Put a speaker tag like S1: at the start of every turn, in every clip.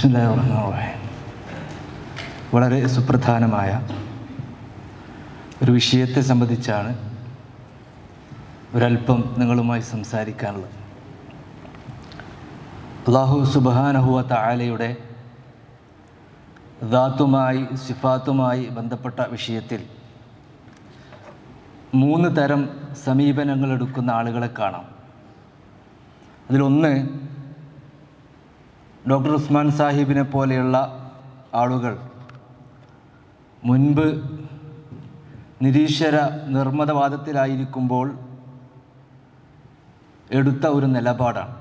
S1: ബിസ്മില്ലാഹിർറഹ്മാനിർറഹീം. വളരെ സുപ്രധാനമായ ഒരു വിഷയത്തെ സംബന്ധിച്ചാണ് ഒരല്പം നിങ്ങളുമായി സംസാരിക്കാനുള്ളത്. അല്ലാഹു സുബ്ഹാനഹു വ തആലയുടെ ദാത്തുമായി സിഫാത്തുമായി ബന്ധപ്പെട്ട വിഷയത്തിൽ 3 തരം സമീപനങ്ങൾ എടുക്കുന്ന ആളുകളെ കാണാം. അതിലൊന്ന്, ഡോക്ടർ ഉസ്മാൻ സാഹിബിനെ പോലെയുള്ള ആളുകൾ മുൻപ് നിരീശ്വര നിർമ്മതവാദത്തിലായിരിക്കുമ്പോൾ എടുത്ത ഒരു നിലപാടാണ്.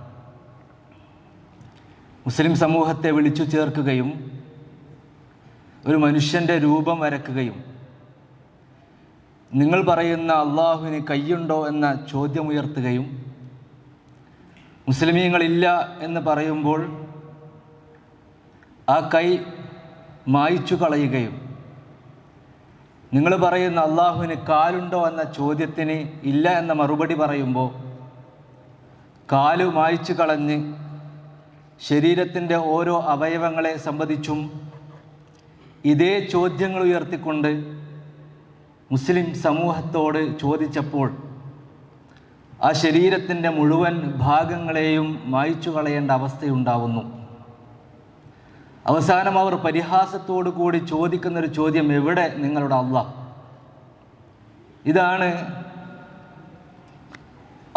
S1: മുസ്ലിം സമൂഹത്തെ വിളിച്ചു ചേർക്കുകയും ഒരു മനുഷ്യൻ്റെ രൂപം വരക്കുകയും നിങ്ങൾ പറയുന്ന അള്ളാഹുവിന് കയ്യുണ്ടോ എന്ന ചോദ്യമുയർത്തുകയും മുസ്ലിമീങ്ങളില്ല എന്ന് പറയുമ്പോൾ ആ കൈ മായ്ച്ചു കളയുകയും നിങ്ങൾ പറയുന്ന അള്ളാഹുവിന് കാലുണ്ടോ എന്ന ചോദ്യത്തിന് ഇല്ല എന്ന മറുപടി പറയുമ്പോൾ കാല് മായ്ച്ചു കളഞ്ഞ് ശരീരത്തിൻ്റെ ഓരോ അവയവങ്ങളെ സംബന്ധിച്ചും ഇതേ ചോദ്യങ്ങൾ ഉയർത്തിക്കൊണ്ട് മുസ്ലിം സമൂഹത്തോട് ചോദിച്ചപ്പോൾ ആ ശരീരത്തിൻ്റെ മുഴുവൻ ഭാഗങ്ങളെയും മായ്ച്ചു കളയേണ്ട അവസ്ഥയുണ്ടാവുന്നു. അവസാനം അവർ പരിഹാസത്തോടു കൂടി ചോദിക്കുന്നൊരു ചോദ്യം, എവിടെ നിങ്ങളുടെ അള്ളാഹ്? ഇതാണ്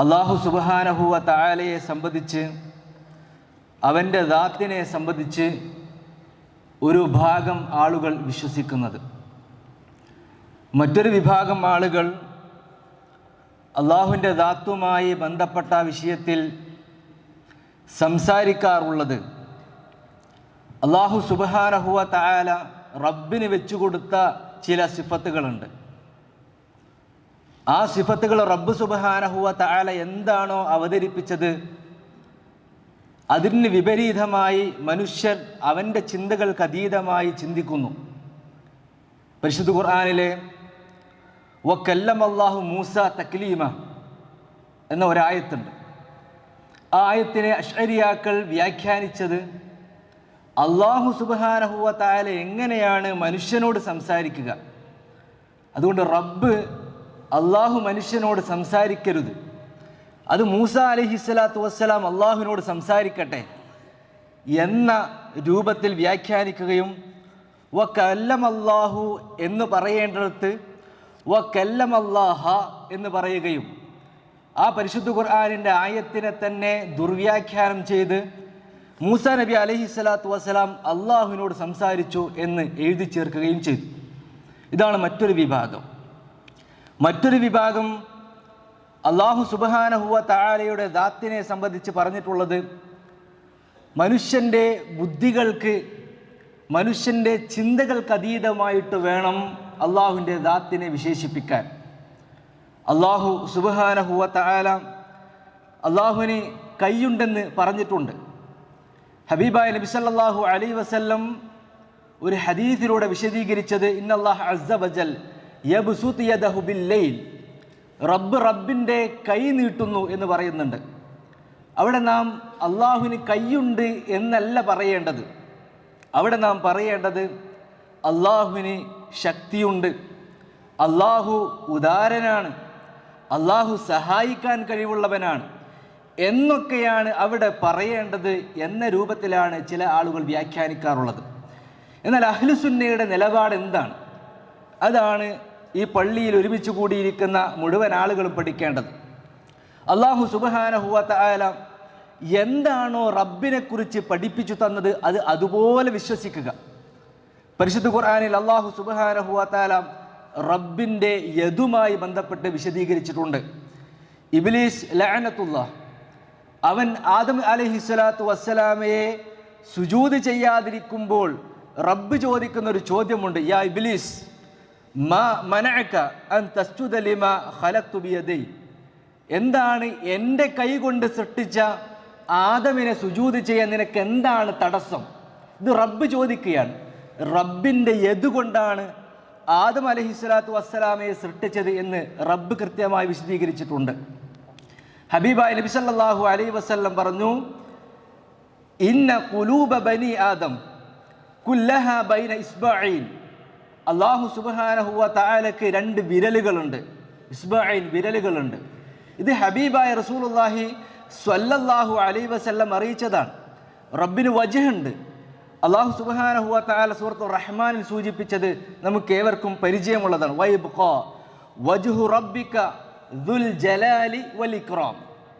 S1: അല്ലാഹു സുബ്ഹാനഹു വ തആലയെ സംബന്ധിച്ച്, അവൻ്റെ ദാത്തിനെ സംബന്ധിച്ച് ഒരു ഭാഗം ആളുകൾ വിശ്വസിക്കുന്നത്. മറ്റൊരു വിഭാഗം ആളുകൾ അള്ളാഹുവിൻ്റെ ദാത്തുമായി ബന്ധപ്പെട്ട വിഷയത്തിൽ സംസാരിക്കാറുള്ളത് അല്ലാഹു സുബ്ഹാനഹു വ തആല റബ്ബിന് വെച്ചു കൊടുത്ത ചില സിഫത്തുകളുണ്ട്. ആ സിഫത്തുകൾ റബ്ബ് സുബ്ഹാനഹു വ തആല എന്താണോ അവതരിപ്പിച്ചത് അതിന് വിപരീതമായി മനുഷ്യർ അവൻ്റെ ചിന്തകൾക്ക് അതീതമായി ചിന്തിക്കുന്നു. പരിശുദ്ധ ഖുർആനിലെ വകല്ലമല്ലാഹു മൂസ തക്ലീമ എന്ന ഒരായത്തുണ്ട്. ആ ആയത്തിനെ അശ്അരിയാക്കൾ വ്യാഖ്യാനിച്ചത് അല്ലാഹു സുബ്ഹാനഹു വ തആല എങ്ങനെയാണ് മനുഷ്യനോട് സംസാരിക്കുക, അതുകൊണ്ട് റബ്ബ് അള്ളാഹു മനുഷ്യനോട് സംസാരിക്കരുത്, അത് മൂസ അലൈഹിസ്സലാത്തു വസ്സലാം അള്ളാഹുവിനോട് സംസാരിക്കട്ടെ എന്ന രൂപത്തിൽ വ്യാഖ്യാനിക്കുകയും വകല്ലമല്ലാഹു എന്ന് പറയേണ്ടിടത്ത് വകല്ലമല്ലാഹ എന്ന് പറയുകയും ആ പരിശുദ്ധ ഖുർആനിൻ്റെ ആയത്തിനെ തന്നെ ദുർവ്യാഖ്യാനം ചെയ്ത് മൂസ നബി അലൈഹിസ്സലാത്തു വസ്സലാം അള്ളാഹുവിനോട് സംസാരിച്ചു എന്ന് എഴുതി ചേർക്കുകയും ചെയ്തു. ഇതാണ് മറ്റൊരു വിഭാഗം. മറ്റൊരു വിഭാഗം അല്ലാഹു സുബ്ഹാനഹു വ തആലയുടെ ദാത്തിനെ സംബന്ധിച്ച് പറഞ്ഞിട്ടുള്ളത് മനുഷ്യൻ്റെ ബുദ്ധികൾക്ക്, മനുഷ്യൻ്റെ ചിന്തകൾക്ക് അതീതമായിട്ട് വേണം അള്ളാഹുവിൻ്റെ ദാത്തിനെ വിശേഷിപ്പിക്കാൻ. അല്ലാഹു സുബ്ഹാനഹു വ തആല അള്ളാഹുവിന് കൈയുണ്ടെന്ന് പറഞ്ഞിട്ടുണ്ട്. ഹബീബായ നബി സല്ലല്ലാഹു അലൈഹി വസല്ലം ഒരു ഹദീസിലൂടെ വിശദീകരിച്ചത് ഇന്നല്ലാഹ അസ്സ വജൽ യബ്സുതു യദഹു ബില്ലൈൽ, റബ്ബിൻ്റെ കൈ നീട്ടുന്നു എന്ന് പറയുന്നുണ്ട്. അവിടെ നാം അള്ളാഹുവിന് കൈയുണ്ട് എന്നല്ല പറയേണ്ടത്, അവിടെ നാം പറയേണ്ടത് അള്ളാഹുവിന് ശക്തിയുണ്ട്, അള്ളാഹു ഉദാരനാണ്, അള്ളാഹു സഹായിക്കാൻ കഴിവുള്ളവനാണ് എന്നൊക്കെയാണ് അവിടെ പറയേണ്ടത് എന്ന രൂപത്തിലാണ് ചില ആളുകൾ വ്യാഖ്യാനിക്കാറുള്ളത്. എന്നാൽ അഹ്ലുസുന്നയുടെ നിലപാട് എന്താണ്? അതാണ് ഈ പള്ളിയിൽ ഒരുമിച്ച് കൂടിയിരിക്കുന്ന മുഴുവൻ ആളുകളും പഠിക്കേണ്ടത്. അല്ലാഹു സുബ്ഹാനഹു വ തആല എന്താണോ റബ്ബിനെക്കുറിച്ച് പഠിപ്പിച്ചു തന്നത് അത് അതുപോലെ വിശ്വസിക്കുക. പരിശുദ്ധ ഖുർആനിൽ അല്ലാഹു സുബ്ഹാനഹു വ തആല റബ്ബിൻ്റെ യദുമായി ബന്ധപ്പെട്ട് വിശദീകരിച്ചിട്ടുണ്ട്. ഇബ്ലീസ് ലഅനത്തുല്ലാഹ്, അവൻ ആദം അലൈഹിസ്സലാത്തു വസ്സലാമയെ സുജൂദ് ചെയ്യാതിരിക്കുമ്പോൾ റബ്ബ് ചോദിക്കുന്ന ഒരു ചോദ്യമുണ്ട്, യാ ഇബ്ലീസ് മാ മനഅക അൻ തസ്ജുദ ലിമാ ഖലഖ്തു ബിയദൈ, എന്താണ് എൻ്റെ കൈ കൊണ്ട് സൃഷ്ടിച്ച ആദമിനെ സുജൂദ് ചെയ്യാൻ നിനക്ക് എന്താണ് തടസ്സം? ഇത് റബ്ബ് ചോദിക്കുകയാണ്. റബ്ബിൻ്റെ യദ് കൊണ്ടാണ് ആദം അലൈഹിസ്സലാത്തു വസ്സലാമയെ സൃഷ്ടിച്ചത് എന്ന് റബ്ബ് കൃത്യമായി വിശദീകരിച്ചിട്ടുണ്ട്. ഹബീബായ നബി സല്ലല്ലാഹു അലൈഹി വസല്ലം പറഞ്ഞു, ഇന്ന ഖുലൂബ ബനി ആദം കുല്ലഹ ബൈന ഇസ്ബഈൻ. അല്ലാഹു സുബ്ഹാനഹു വ തആലക്ക് 2 വിരലുകളുണ്ട്, ഇസ്ബഈൻ വിരലുകളുണ്ട്. ഇത് ഹബീബായ റസൂലുള്ളാഹി സ്വല്ലല്ലാഹു അലൈഹി വസല്ലം അറിയിച്ചതാണ്. റബ്ബിന് വജ്ഹുണ്ട്. അല്ലാഹു സുബ്ഹാനഹു വ തആല സൂറത്തുർ റഹ്മാനിൽ സൂചിപ്പിച്ചത് നമുക്ക് ഏവർക്കും പരിചയമുള്ളതാണ്. വയബ്ഖാ വജ്ഹു റബ്ബിക ദുൽ ജലാലി വൽ ഇക്റാം.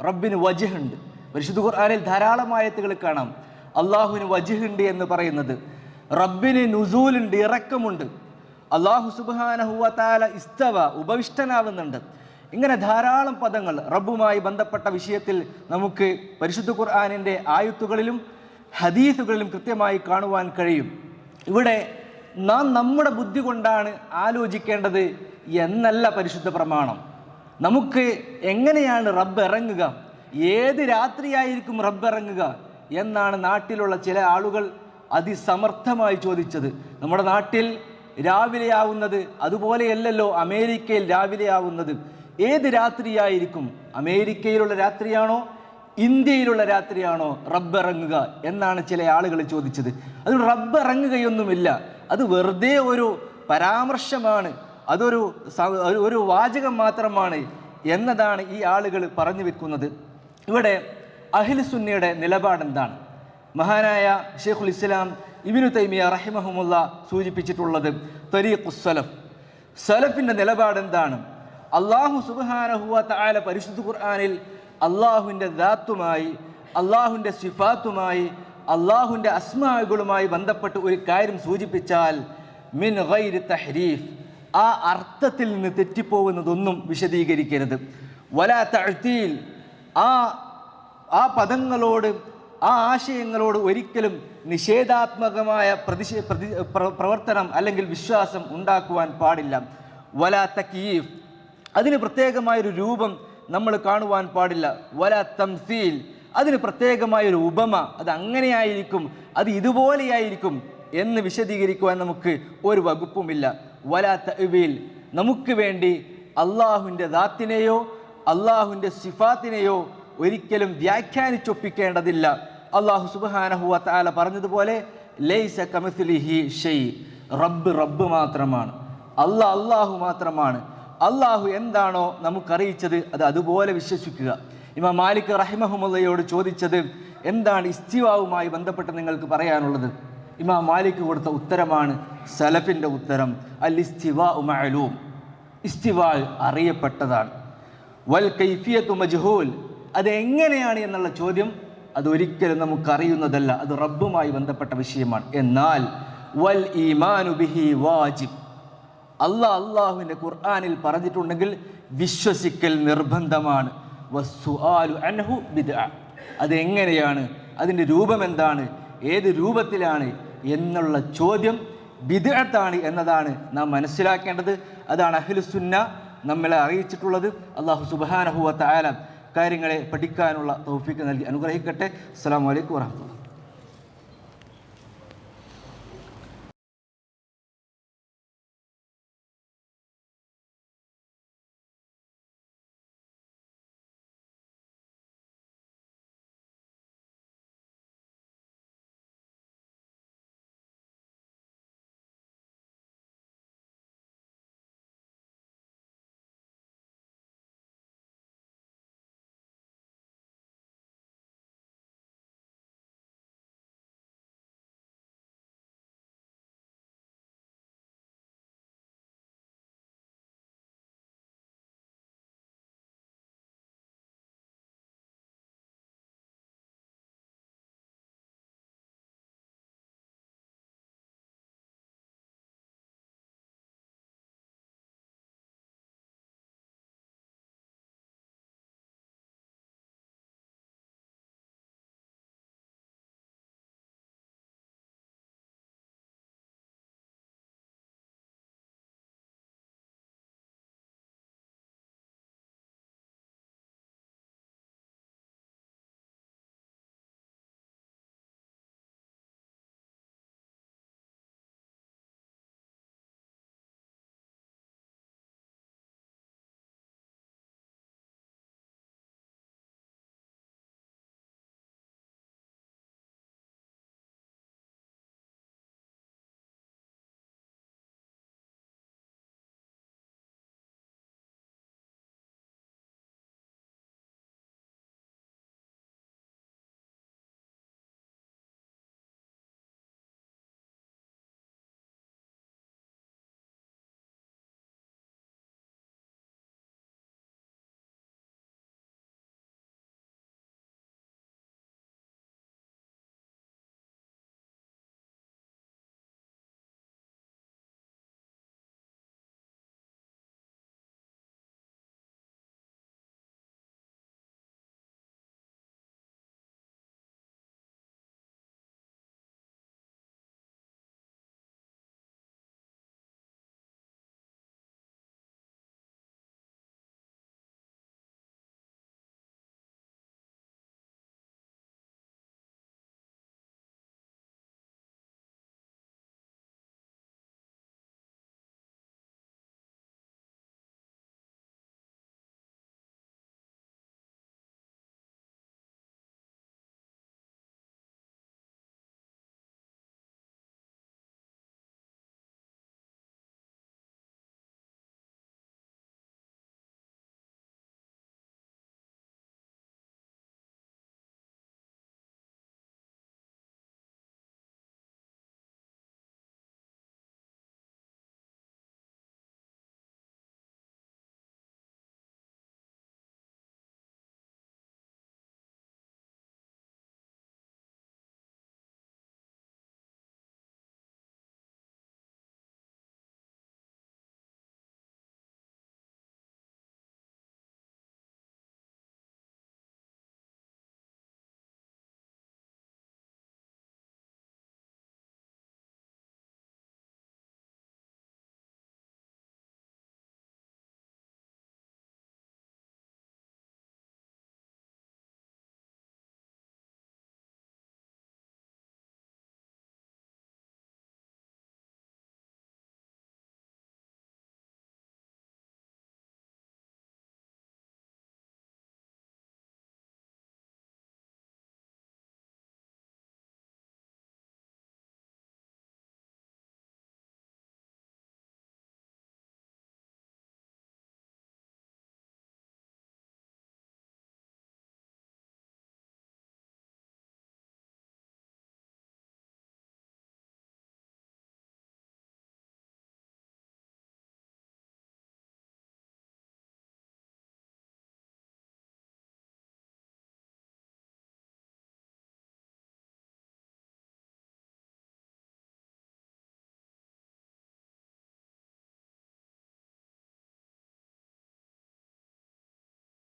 S1: റബ്ബിന് വജ്ഹുണ്ട്. പരിശുദ്ധ ഖുർആനിൽ ധാരാളം ആയത്തുകൾ കാണാം അല്ലാഹുവിന് വജ്ഹുണ്ട് എന്ന് പറയുന്നത്. റബ്ബിന് നുസൂലുണ്ട്, ഇറക്കമുണ്ട്. അല്ലാഹു സുബ്ഹാനഹു വ തആല ഇസ്തവ, ഉപവിഷ്ടനാവുന്നുണ്ട്. ഇങ്ങനെ ധാരാളം പദങ്ങൾ റബ്ബുമായി ബന്ധപ്പെട്ട വിഷയത്തിൽ നമുക്ക് പരിശുദ്ധ ഖുർആനിൻ്റെ ആയത്തുകളിലും ഹദീസുകളിലും കൃത്യമായി കാണുവാൻ കഴിയും. ഇവിടെ നാം നമ്മുടെ ബുദ്ധി കൊണ്ടാണ് ആലോചിക്കേണ്ടത് എന്നല്ല പരിശുദ്ധ പ്രമാണം. നമുക്ക് എങ്ങനെയാണ് റബ്ബ് ഇറങ്ങുക, ഏത് രാത്രിയായിരിക്കും റബ്ബ് ഇറങ്ങുക എന്നാണ് നാട്ടിലുള്ള ചില ആളുകൾ അതിസമർത്ഥമായി ചോദിച്ചത്. നമ്മുടെ നാട്ടിൽ രാവിലെയാവുന്നത് അതുപോലെയല്ലല്ലോ അമേരിക്കയിൽ രാവിലെയാവുന്നത്. ഏത് രാത്രിയായിരിക്കും? അമേരിക്കയിലുള്ള രാത്രിയാണോ ഇന്ത്യയിലുള്ള രാത്രിയാണോ റബ്ബ് ഇറങ്ങുക എന്നാണ് ചില ആളുകൾ ചോദിച്ചത്. അത് റബ്ബ് ഇറങ്ങുകയൊന്നുമില്ല, അത് വെറുതെ ഒരു പരാമർശമാണ്, അതൊരു വാചകം മാത്രമാണ് എന്നതാണ് ഈ ആളുകൾ പറഞ്ഞു വെക്കുന്നത്. ഇവിടെ അഹ്ലു സുന്നയുടെ നിലപാടെന്താണ്? മഹാനായ ഷെയ്ഖുൽ ഇസ്ലാം ഇബ്നു തൈമിയ റഹിമഹുമുള്ള സൂചിപ്പിച്ചിട്ടുള്ളത് തരീഖുസ് സലഫ്, സലഫിൻ്റെ നിലപാടെന്താണ്? അല്ലാഹു സുബ്ഹാനഹു വ തആല പരിശുദ്ധ ഖുർആനിൽ അള്ളാഹുവിൻ്റെ ദാത്തുമായി, അള്ളാഹുവിൻ്റെ സിഫാത്തുമായി, അള്ളാഹുവിൻ്റെ അസ്മാഉകളുമായി ബന്ധപ്പെട്ട് ഒരു കാര്യം സൂചിപ്പിച്ചാൽ മിൻ ഗൈരി തഹ്രീഫ്, ആ അർത്ഥത്തിൽ നിന്ന് തെറ്റിപ്പോകുന്നതൊന്നും വിശദീകരിക്കരുത്. വലാ തഅ്തീൽ, ആ പദങ്ങളോട്, ആ ആശയങ്ങളോട് ഒരിക്കലും നിഷേധാത്മകമായ പ്രവർത്തനം അല്ലെങ്കിൽ വിശ്വാസം ഉണ്ടാക്കുവാൻ പാടില്ല. വലാ തക്യീഫ്, അതിന് പ്രത്യേകമായൊരു രൂപം നമ്മൾ കാണുവാൻ പാടില്ല. വലാ തംസീൽ, അതിന് പ്രത്യേകമായൊരു ഉപമ, അത് അങ്ങനെയായിരിക്കും, അത് ഇതുപോലെയായിരിക്കും എന്ന് വിശദീകരിക്കുവാൻ നമുക്ക് ഒരു വകുപ്പുമില്ല. വലാ തഅ്വീൽ, നമുക്ക് വേണ്ടി അള്ളാഹുവിൻ്റെ ദാത്തിനെയോ അള്ളാഹുവിൻ്റെ സിഫാത്തിനെയോ ഒരിക്കലും വ്യാഖ്യാനിച്ചൊപ്പിക്കേണ്ടതില്ല. അള്ളാഹു സുബ്ഹാനഹു വ തആല പറഞ്ഞതുപോലെ ലൈസ കമിസ്ലിഹി ഷൈ, റബ്ബ് മാത്രമാണ്, അള്ളാഹു മാത്രമാണ്. അള്ളാഹു എന്താണോ നമുക്കറിയിച്ചത് അത് അതുപോലെ വിശ്വസിക്കുക. ഇമാം മാലിക് റഹിമഹുമുള്ളയോട് ചോദിച്ചത് എന്താണ് ഇസ്തിവാവുമായി ബന്ധപ്പെട്ട് നിങ്ങൾക്ക് പറയാനുള്ളത്? ഇമാം മാലിക് കൊടുത്ത ഉത്തരമാണ് സലഫിൻ്റെ ഉത്തരം. അൽ ഇസ്തിവാഉ മഅലൂം, ഇസ്തിവാ അറിയപ്പെട്ടതാണ്. വൽ കൈഫിയത്തു മജ്ഹൂൽ, അത് എങ്ങനെയാണ് എന്നുള്ള ചോദ്യം അതൊരിക്കലും നമുക്കറിയുന്നതല്ല, അത് റബ്ബുമായി ബന്ധപ്പെട്ട വിഷയമാണ്. എന്നാൽ വൽ ഈമാനു ബിഹി വാജിബ്, അള്ളാഹുവിൻ്റെ ഖുർആനിൽ പറഞ്ഞിട്ടുണ്ടെങ്കിൽ വിശ്വസിക്കൽ നിർബന്ധമാണ്. വസ്സുആലു അൻഹു ബിദ്അ, അതെങ്ങനെയാണ്, അതിൻ്റെ രൂപം എന്താണ്, ഏത് രൂപത്തിലാണ് എന്നുള്ള ചോദ്യം ബിദ്അത്താണ് എന്നതാണ് നാം മനസ്സിലാക്കേണ്ടത്. അതാണ് അഹ്ലുസുന്ന നമ്മളെ അറിയിച്ചിട്ടുള്ളത്. അല്ലാഹു സുബ്ഹാനഹു വ തആല കാര്യങ്ങളെ പഠിക്കാനുള്ള തൗഫീഖ് നൽകി അനുഗ്രഹിക്കട്ടെ. അസ്സലാമു അലൈക്കും വറഹ്മത്തുള്ളാഹി.